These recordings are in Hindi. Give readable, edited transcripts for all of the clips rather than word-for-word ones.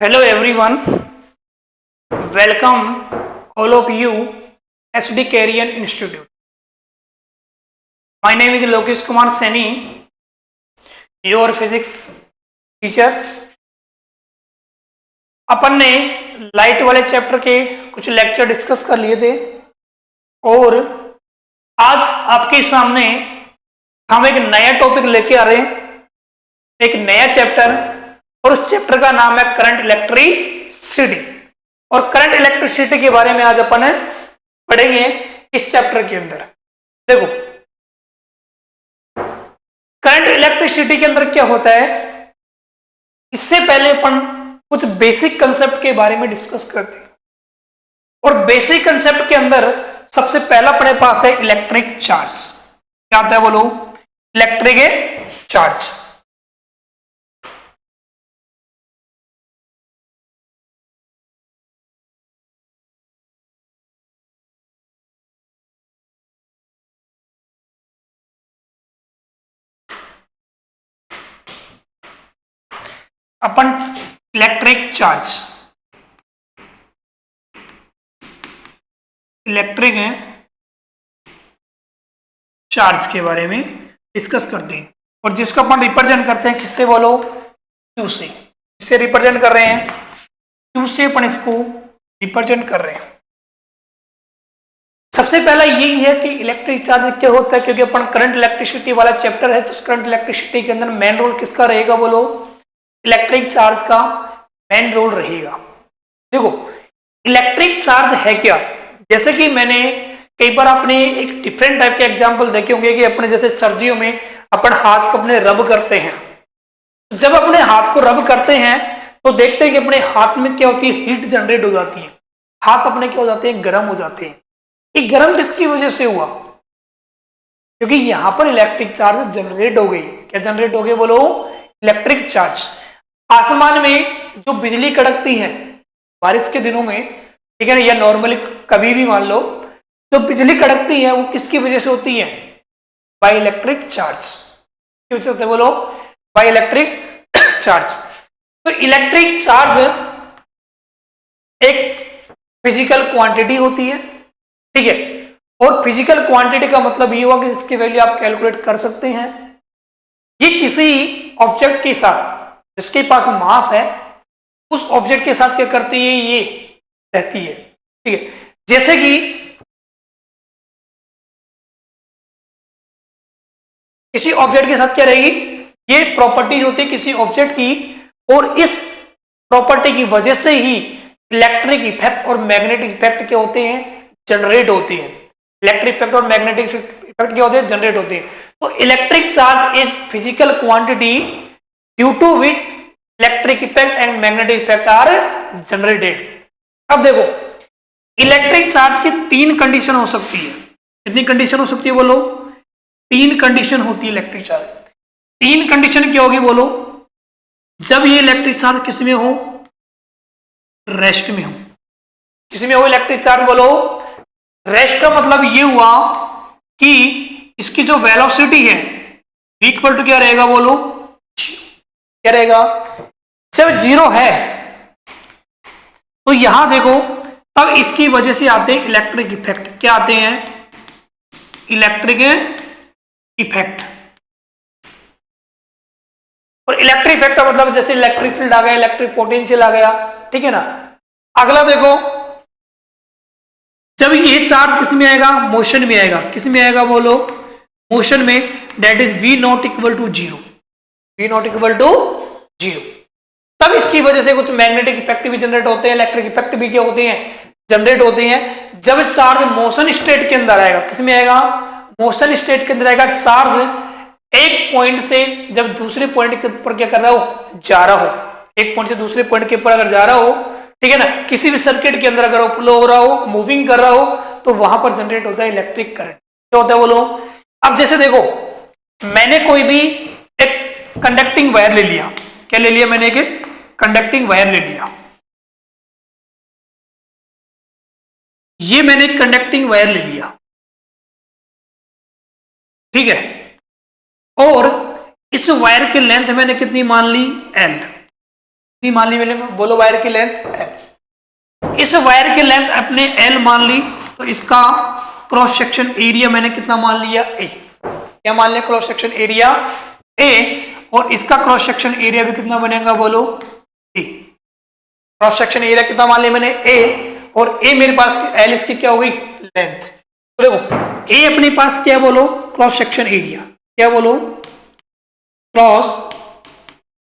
Hello everyone, welcome all of you SD Carrier Institute. My name is Lokesh Kumar Saini, your physics teacher. अपन ने लाइट वाले चैप्टर के कुछ लेक्चर डिस्कस कर लिए थे और आज आपके सामने हम एक नया टॉपिक लेके आ रहे हैं, एक नया चैप्टर, और उस चैप्टर का नाम है करंट इलेक्ट्रिसिटी। और करंट इलेक्ट्रिसिटी के बारे में आज अपन पढ़ेंगे इस चैप्टर के अंदर। देखो, करंट इलेक्ट्रिसिटी के अंदर क्या होता है, इससे पहले अपन कुछ बेसिक कंसेप्ट के बारे में डिस्कस करते हैं। और बेसिक कंसेप्ट के अंदर सबसे पहला अपने पास है इलेक्ट्रिक चार्ज। क्या आता है बोलो? Electric charge. अपन इलेक्ट्रिक चार्ज, इलेक्ट्रिक चार्ज के बारे में डिस्कस करते हैं। और जिसको अपन रिप्रेजेंट करते हैं किससे बोलो? क्यू से। किससे रिप्रेजेंट कर रहे हैं? क्यू से अपन इसको रिप्रेजेंट कर रहे हैं। सबसे पहला यही है कि इलेक्ट्रिक चार्ज क्या होता है, क्योंकि अपन करंट इलेक्ट्रिसिटी वाला चैप्टर है, तो उस करंट इलेक्ट्रिसिटी के अंदर मेन रोल किसका रहेगा बोलो? इलेक्ट्रिक चार्ज का मेन रोल रहेगा। देखो, इलेक्ट्रिक चार्ज है क्या? जैसे कि मैंने कई बार अपने एक डिफरेंट टाइप के एग्जांपल देखे होंगे कि अपने जैसे सर्दियों में अपन हाथ को अपने रब करते हैं। जब अपने हाथ को रब करते हैं तो देखते हैं कि अपने हाथ में क्या होती है, हीट जनरेट हो जाती है। हाथ अपने क्या हो जाते हैं, गर्म हो जाते हैं। ये गर्म किसकी वजह से हुआ? क्योंकि यहां पर इलेक्ट्रिक चार्ज जनरेट हो गई। क्या जनरेट हो गई बोलो? Electric charge. आसमान में जो बिजली कड़कती है बारिश के दिनों में, ठीक है ना, या नॉर्मली कभी भी मान लो, जो बिजली कड़कती है वो किसकी वजह से होती है? By electric charge. किस वजह से होते हैं बोलो? By electric charge. तो इलेक्ट्रिक चार्ज एक फिजिकल क्वांटिटी होती है, ठीक है। और फिजिकल क्वांटिटी का मतलब ये हुआ कि इसकी वैल्यू आप कैलकुलेट कर सकते हैं। ये किसी ऑब्जेक्ट के साथ जिसके पास मास है, उस ऑब्जेक्ट के साथ क्या करती है, ये रहती है, ठीक है। जैसे कि किसी ऑब्जेक्ट के साथ क्या रहेगी, ये प्रॉपर्टी होती है किसी ऑब्जेक्ट की, और इस प्रॉपर्टी की वजह से ही इलेक्ट्रिक इफेक्ट और मैग्नेटिक इफेक्ट क्या होते हैं, जनरेट होते हैं। इलेक्ट्रिक इफेक्ट और मैग्नेटिक इफेक्ट क्या होते हैं, जनरेट होते हैं। तो electric charge is physical quantity due to which electric effect and magnetic effect are generated. अब देखो, इलेक्ट्रिक चार्ज की तीन कंडीशन हो सकती है। कितनी कंडीशन हो सकती है बोलो? तीन कंडीशन होती है इलेक्ट्रिक चार्ज। तीन कंडीशन क्या होगी बोलो? जब ये इलेक्ट्रिक चार्ज किस में हो? रेस्ट में हो। किस में हो इलेक्ट्रिक चार्ज बोलो? रेस्ट का मतलब ये हुआ कि इसकी जो वेलोसिटी है इक्वल टू क्या रहेगा बोलो? क्या रहेगा? जब जीरो है तो यहां देखो, तब इसकी वजह से आते हैं इलेक्ट्रिक इफेक्ट। क्या आते हैं? Electric effect. और इलेक्ट्रिक इफेक्ट का मतलब जैसे इलेक्ट्रिक फील्ड आ गया, इलेक्ट्रिक पोटेंशियल आ गया, ठीक है ना। अगला देखो, जब ये चार्ज किस में आएगा? मोशन में आएगा। किस में आएगा बोलो? मोशन में। That is V not equal to zero. V not equal to zero. तब इसकी वजह से कुछ मैग्नेटिक इफेक्ट भी जनरेट होते हैं, इलेक्ट्रिक इफेक्ट भी क्या होते हैं, जनरेट होते हैं। जब चार्ज मोशन स्टेट के अंदर आएगा, किस में आएगा? मोशन स्टेट के अंदर आएगा। चार्ज एक पॉइंट से जब दूसरे पॉइंट के ऊपर क्या कर रहा हो, जा रहा हो, एक पॉइंट से दूसरे पॉइंट के ऊपर अगर जा रहा हो, ठीक है ना, किसी भी सर्किट के अंदर अगर फ्लो हो रहा हो, मूविंग कर रहा हो, तो वहां पर जनरेट होता है इलेक्ट्रिक करंट। क्या होता है बोलो? अब जैसे देखो, मैंने कोई भी एक कंडक्टिंग वायर ले लिया। क्या ले लिया मैंने? एक कंडक्टिंग वायर ले लिया। ये मैंने कंडक्टिंग वायर ले लिया, ठीक है। और इस वायर की लेंथ मैंने कितनी मान ली? L। कितनी मान ली मैंने, बोलो वायर की लेंथ L। इस वायर की लेंथ अपने L मान ली, तो इसका क्रॉस सेक्शन एरिया मैंने कितना मान लिया, A। क्या मान लिया, क्रॉस सेक्शन एरिया A, और इसका क्रॉस सेक्शन एरिया भी कितना बनेगा, बोलो A। क्रॉस सेक्शन एरिया कितना मान लिया मैंने, A, और A मेरे पास L इसकी क्या हो गई, लेंथ। तो देखो A अपने पास क्या बोलो, क्रॉस सेक्शन एरिया, क्या बोलो, क्रॉस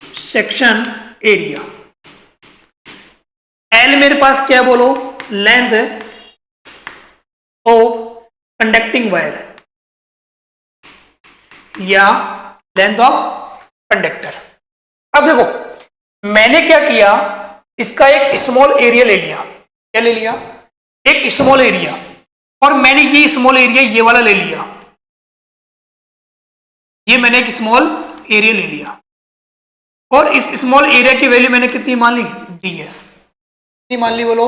सेक्शन एरिया। L मेरे पास क्या बोलो, लेंथ ऑफ कंडक्टिंग वायर या लेंथ ऑफ कंडक्टर। अब देखो मैंने क्या किया, इसका एक स्मॉल एरिया ले लिया, क्या ले लिया, एक स्मॉल एरिया, और मैंने ये स्मॉल एरिया ये वाला ले लिया, ये मैंने एक स्मॉल एरिया ले लिया, और इस स्मॉल एरिया की वैल्यू मैंने कितनी मान ली, ds। कितनी मान ली, बोलो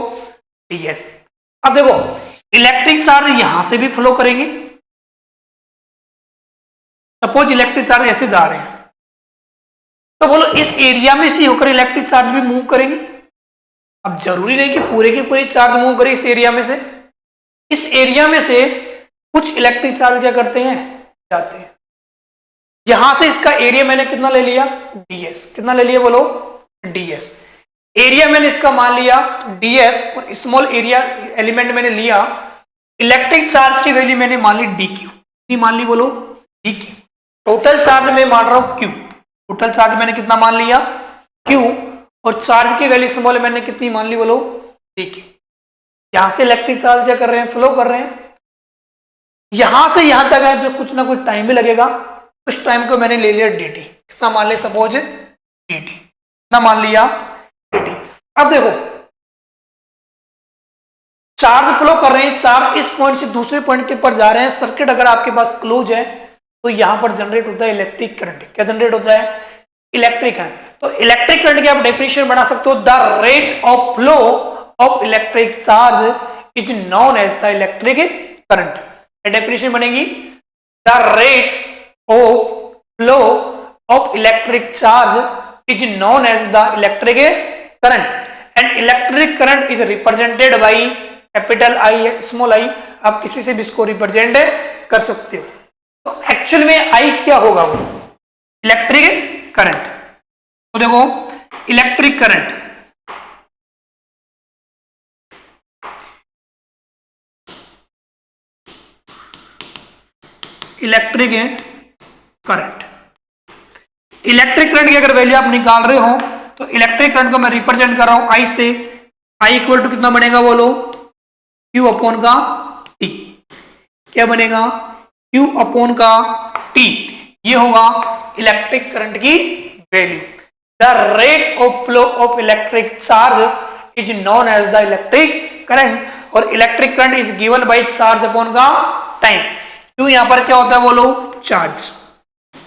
ds। अब देखो इलेक्ट्रिक चार्ज यहां से भी फ्लो करेंगे, सपोज इलेक्ट्रिक चार्ज ऐसे जा रहे हैं, तो बोलो इस एरिया में से होकर इलेक्ट्रिक चार्ज भी मूव करेंगे। अब जरूरी नहीं कि पूरे के पूरे चार्ज मूव करे इस एरिया में से, इस एरिया में से कुछ इलेक्ट्रिक चार्ज क्या करते हैं, जाते हैं। यहां से इसका एरिया मैंने कितना ले लिया, ds। कितना ले लिया, बोलो ds। एरिया मैंने इसका मान लिया ds, और स्मॉल एरिया एलिमेंट मैंने लिया, इलेक्ट्रिक चार्ज की वैल्यू मैंने मान ली dq। कितनी मान ली, बोलो dq। टोटल चार्ज मैं मान रहा हूं q, टोटल चार्ज मैंने कितना मान लिया, q, और चार्ज की वैल्यू स्मॉल मैंने कितनी मान ली, बोलो dq। यहां से इलेक्ट्रिक चार्ज क्या कर रहे हैं, फ्लो कर रहे हैं, यहां से यहां तक है जो कुछ ना कुछ टाइम भी लगेगा, उस टाइम को मैंने ले लिया dt। कितना मान लिया, सपोज dt, कितना मान लिया, dt। अब देखो चार्ज फ्लो कर रहे हैं, चार्ज इस पॉइंट से दूसरे पॉइंट के पर जा रहे हैं, सर्किट अगर आपके पास क्लोज है तो यहां पर जनरेट होता है इलेक्ट्रिक करंट। क्या जनरेट होता है, इलेक्ट्रिक करंट। तो इलेक्ट्रिक करंट की आप डेफिनेशन बना सकते हो, the rate of flow of electric charge is known as the electric current. Definition बनेगी, the rate of flow of electric charge is known as the electric current and electric current is represented by capital I small I। आप किसी से भी इसको रिप्रेजेंट कर सकते हो। तो एक्चुअल में I क्या होगा, वो इलेक्ट्रिक करंट। तो देखो electric current, electric current, electric current की अगर वैल्यू आप निकाल रहे हो तो इलेक्ट्रिक करंट को मैं रिप्रेजेंट कर रहा हूं I से। I इक्वल टू कितना बनेगा, बोलो Q अपॉन का T। क्या बनेगा, Q अपॉन का T। ये होगा इलेक्ट्रिक करंट की value. The rate of flow of electric charge is known as the electric current, और electric current is given by charge upon का टाइम। Q यहां पर क्या होता है, बोलो चार्ज।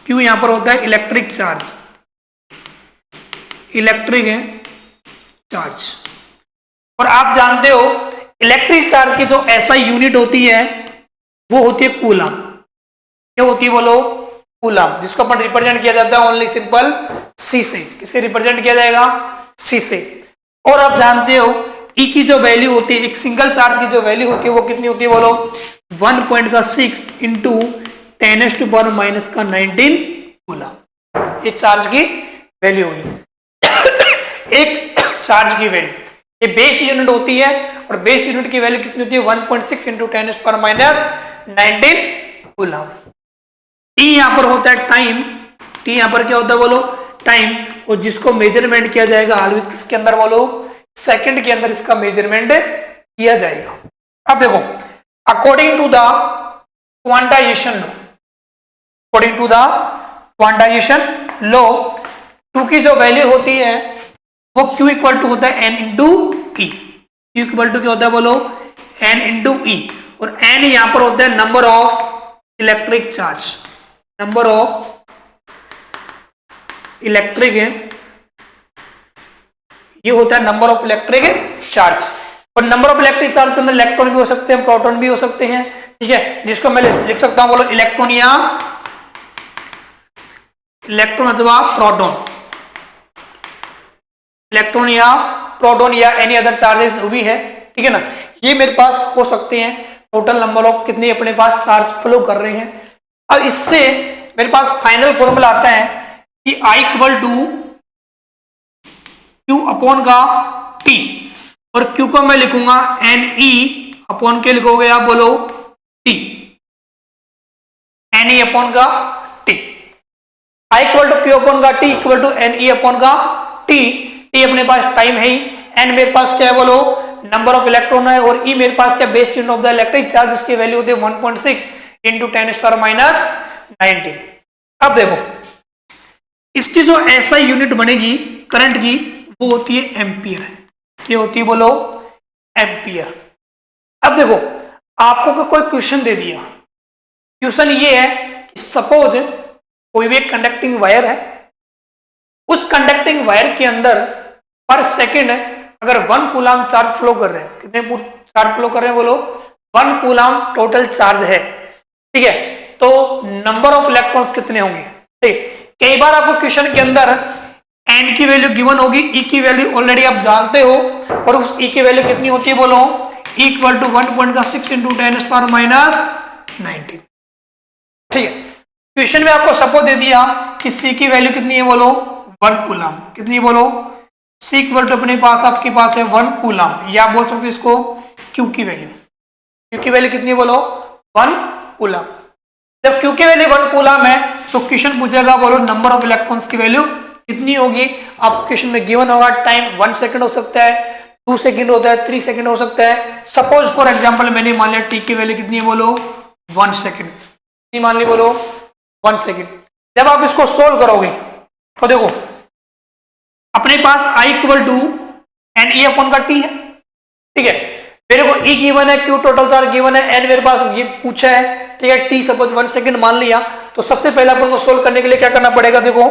Q यहां पर होता है इलेक्ट्रिक चार्ज, इलेक्ट्रिक चार्ज। और आप जानते हो इलेक्ट्रिक चार्ज की जो SI यूनिट होती है वो होती है कूलम। क्या होती है, बोलो कूलम, जिसको अपन रिप्रेजेंट किया जाता है ओनली सिंपल C से। किससे रिप्रेजेंट किया जाएगा, C से। और आप जानते हो E की जो वैल्यू होती है, एक सिंगल चार्ज की जो वैल्यू होती है वो कितनी होती है, बोलो 1.6 इंटू 10⁻⁻19 कूलम। ये चार्ज की वैल्यू हुई। एक चार्ज की वैल्यू, ये बेस यूनिट होती है, और बेस यूनिट की वैल्यू कितनी होती है, 1.6 इंटू 10⁻⁻19 कूलम। T यहां पर होता है टाइम। T यहां पर क्या होता है, बोलो टाइम, और जिसको मेजरमेंट किया जाएगा ऑलवेज किसके अंदर, बोलो सेकंड के अंदर इसका मेजरमेंट किया जाएगा। अब देखो according to the quantisation law, according to the quantisation law, Q की जो वैल्यू होती है वो Q इक्वल टू होता है N into E। Q equal to क्या होता है, बोलो N इंटू E, और N यहां पर होता है number of electric charge, number of electric, ये होता है नंबर ऑफ इलेक्ट्रिक चार्ज। और नंबर ऑफ इलेक्ट्रिक चार्ज के अंदर इलेक्ट्रॉन भी हो सकते हैं, प्रोटॉन भी हो सकते हैं, ठीक है, जिसको मैं लिख सकता हूं, बोलो इलेक्ट्रॉन या इलेक्ट्रॉन अथवा प्रोटॉन। इलेक्ट्रॉन या प्रोटॉन या एनी अदर चार्जेस जो भी है, ठीक है ना, ये मेरे पास हो सकते हैं। टोटल नंबर ऑफ कितने अपने पास चार्ज फ्लो कर रहे हैं। अब इससे मेरे पास फाइनल फॉर्मूला आता है कि I equal to Q upon का T, और Q को मैं लिखूंगा NE अपॉन के लिखोगे आप बोलो T, NE अपॉन का T। I equal to Q upon का T equal to NE upon का T। T अपने पास टाइम है ही, N मेरे पास क्या है बोलो नंबर ऑफ इलेक्ट्रॉन है, और E मेरे पास क्या base unit of the electric charge, इसकी वैल्यू होती है 1.6 इंटू 10⁻⁹ अब देखो इसकी जो ऐसा यूनिट बनेगी करंट की वो होती है एम्पियर। क्या होती है बोलो एम्पियर। अब देखो आपको कोई क्वेश्चन दे दिया, क्वेश्चन ये है कि सपोज कोई भी एक कंडक्टिंग वायर है, उस कंडक्टिंग वायर के अंदर पर सेकंड अगर 1 कूलम चार्ज फ्लो कर रहे हैं, कितने चार्ज फ्लो कर रहे हैं बोलो 1 कूलम टोटल चार्ज है, ठीक है, तो नंबर ऑफ इलेक्ट्रॉन्स कितने होंगे। ठीक, कई बार आपको क्वेश्चन के अंदर n की वैल्यू गिवन होगी, E की वैल्यू ऑलरेडी आप जानते हो, और उस E की वैल्यू कितनी होती है बोलो E इक्वल टू 1.6 इंटू 10⁻⁹ ठीक है। क्वेश्चन में आपको सपोज दे दिया कि C की वैल्यू कितनी है बोलो 1 कूलम, कितनी है बोलो C इक्वल टू अपने पास आपके पास है 1 कूलम, या आप बोल सकते हो इसको Q की वैल्यू, Q की वैल्यू कितनी है बोलो 1 कूलम। जब Q की वैल्यू 1 कूलम है तो क्वेश्चन पूछेगा बोलो नंबर ऑफ इलेक्ट्रॉन्स की वैल्यू कितनी होगी। आपको क्वेश्चन में गिवन होगा टाइम 1 सेकंड हो सकता है, 2 सेकंड होता है, 3 सेकंड हो सकता है। सपोज फॉर एग्जांपल मैंने मान लिया T की वैल्यू कितनी है बोलो 1 सेकंड, कितनी मान ली बोलो 1 सेकंड। जब आप इसको सोल्व करोगे तो देखो अपने पास I equal to NE upon का T है, ठीक है, मेरे को E गिवन है, Q टोटल चार्ज गिवन है, N मेरे पास ये पूछा है, ठीक है, T सपोज 1 सेकंड मान लिया। तो सबसे पहले अपन को सोल्व करने के लिए क्या करना पड़ेगा, देखो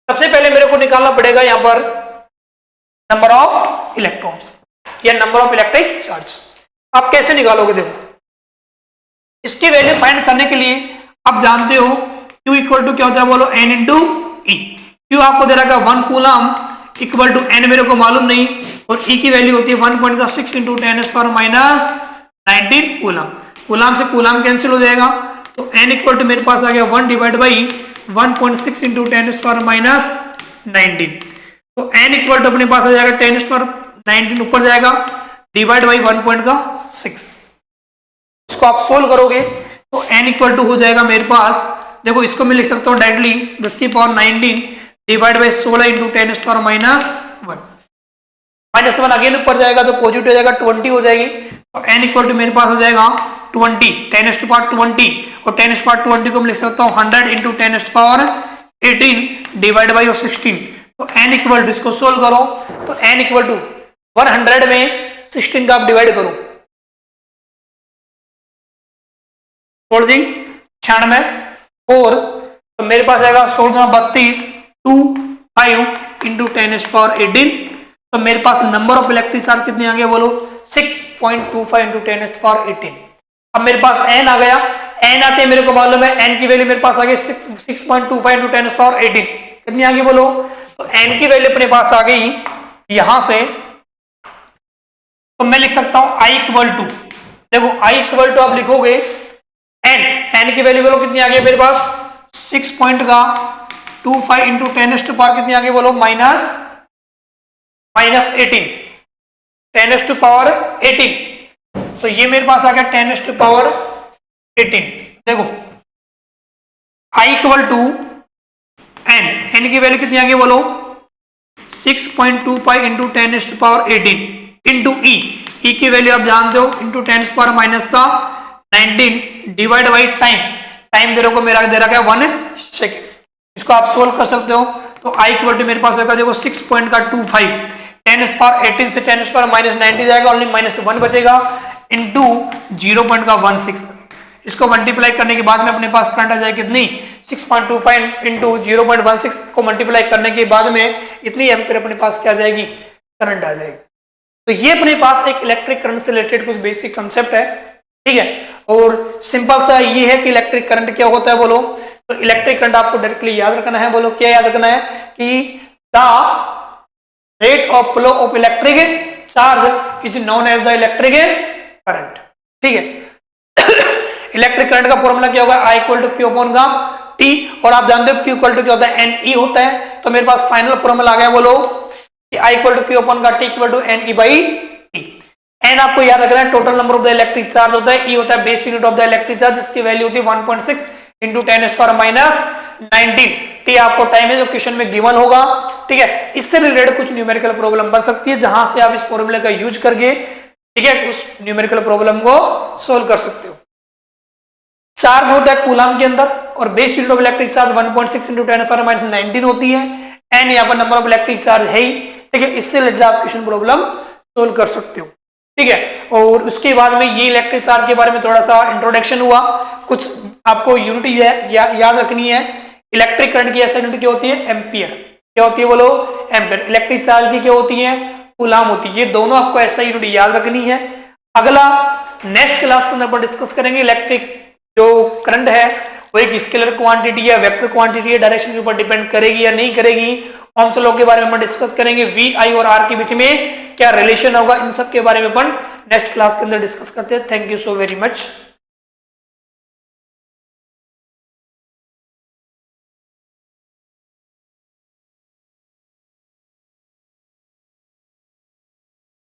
सबसे पहले मेरे को निकालना पड़ेगा यहां पर नंबर ऑफ इलेक्ट्रॉन्स या नंबर ऑफ इलेक्ट्रिक चार्ज। आप कैसे निकालोगे, देखो इसकी वैल्यू फाइंड करने के लिए आप जानते हो Q इक्वल टू क्या होता है बोलो N इंटू E। Q आपको दे रखा 1 कूलम इक्वल टू N मेरे को मालूम नहीं, और E की वैल्यू होती है 1.6 इंटू 10⁻⁹ कूलम। कूलम से कूलम कैंसिल हो जाएगा, तो N इक्वल टू मेरे पास आ गया 1 डिवाइड बाई 1.6 इंटू 10⁻⁹। तो N इक्वल टू अपने पास आ जाएगा 10⁻⁹ ऊपर जाएगा डिवाइड बाई 1.6। इसको आप सोल्व करोगे तो N इक्वल टू हो जाएगा मेरे पास, देखो इसको मैं लिख सकता हूँ डायरेक्टली 10 की power 19 divide by 16 into 10⁻⁻1। -1 again ऊपर जाएगा तो पॉजिटिव हो जाएगा 20 हो जाएगी। तो N इक्वल टू मेरे पास हो जाएगा 20 10⁻20, और 10⁻20 को मैं लिख सकता हूँ 100 इंटू 10⁻18 डिवाइड बाई 16। तो N इक्वल टू इसको सोल्व करो तो N इक्वल टू 100 में 16 का आप डिवाइड करो, 96 और तो मेरे पास आएगा 16×32 5 इंटू 10⁻18। तो मेरे पास नंबर ऑफ इलेक्ट्रिक चार्ज कितने आ गए बोलो 6.25 इंटू 10⁻18। अब मेरे पास n आ गया, n आते मेरे को मालूम है n की वैल्यू मेरे पास आ गई 6.25 इंटू 10⁻18, कितनी आ गई बोलो, तो n की वैल्यू अपने पास आ गई यहां से, तो मैं लिख सकता हूं I इक्वल टू, देखो I इक्वल टू आप लिखोगे n की वैल्यू बोलो कितनी आ गई मेरे पास 6.25 इंटू 10⁻, कितनी आ गई बोलो -18 10⁻18। तो ये मेरे पास आ गया 10⁻18। देखो I इक्वल टू n की वैल्यू कितनी आ गई बोलो 6.25 इंटू 10⁻18 इंटू E की वैल्यू आप जानते हो इंटू 10⁻⁻19 डिवाइड बाई टाइम दे रखो मेरा दे रखा है 1 सेकेंड। इसको आप सोल्व कर सकते हो तो I इक्वल टू मेरे पास आएगा देखो 6.25 10⁻18 से 10⁻⁻90 जाएगा, ओनली -1 बचेगा इंटू 0.16। इसको मल्टीप्लाई करने के बाद में अपने पास करंट आ जाएगी कितनी 6.25 इंटू 0.16 को मल्टीप्लाई करने के बाद में इतनी एम्पीयर अपने पास क्या आ जाएगी करंट आ जाएगी। तो ये अपने पास एक इलेक्ट्रिक करंट से रिलेटेड कुछ बेसिक कंसेप्ट है, ठीक है। और सिंपल सा ये है कि इलेक्ट्रिक करंट क्या होता है बोलो, तो इलेक्ट्रिक करंट आपको डायरेक्टली याद रखना है, बोलो क्या याद रखना है कि the rate of flow of electric charge is known as the electric current. ठीक है, इलेक्ट्रिक करंट का फॉर्मूला क्या होगा, I equal to Q upon का टी, और आप जानते हो क्यू इक्वल टू क्या होता है, एन ई होता है। तो मेरे पास फाइनल फॉर्मूला आ गया, बोलो कि I equal to Q upon का T equal to N E by T. N आपको याद रखना है total number of the electric charge होता है, ई होता है base unit of the electric charge, जिसकी वैल्यू होती है 1.6 इंटू 10⁻⁹। तो आपको टाइम है जो क्वेश्चन में गिवन होगा। ठीक है, इससे रिलेटेड कुछ न्यूमेरिकल प्रॉब्लम बन सकती है, जहां से आप इस फॉर्मूले का यूज करके, ठीक है, उस न्यूमेरिकल प्रॉब्लम को सोल्व कर सकते हो। चार्ज होता है कूलम के अंदर, और base unit of electric charge 1.6 into 10⁻⁹ होती है। एन यहाँ पर नंबर ऑफ इलेक्ट्रिक चार्ज है ही। ठीक है, इससे रिलेटेड आप क्वेश्चन प्रॉब्लम सोल्व कर सकते हो। ठीक है, और उसके बाद में ये इलेक्ट्रिक चार्ज के बारे में थोड़ा सा इंट्रोडक्शन हुआ, कुछ आपको यूनिट याद रखनी है। इलेक्ट्रिक करंट की ऐसी यूनिट क्या होती है, एम्पियर। क्या होती है, बोलो एम्पियर। इलेक्ट्रिक चार्ज की क्या होती है, कूलम होती है। ये दोनों आपको ऐसा यूनिट याद रखनी है। अगला नेक्स्ट क्लास के अंदर पर डिस्कस करेंगे इलेक्ट्रिक जो करंट है वो एक स्केलर क्वांटिटी है, वेक्टर क्वांटिटी है, डायरेक्शन के ऊपर डिपेंड करेगी या नहीं करेगी। ओम्स लॉ के बारे में डिस्कस करेंगे, वी आई और आर के बीच में क्या रिलेशन होगा, इन सब के बारे में अपन नेक्स्ट क्लास के अंदर डिस्कस करते हैं। Thank you so very much.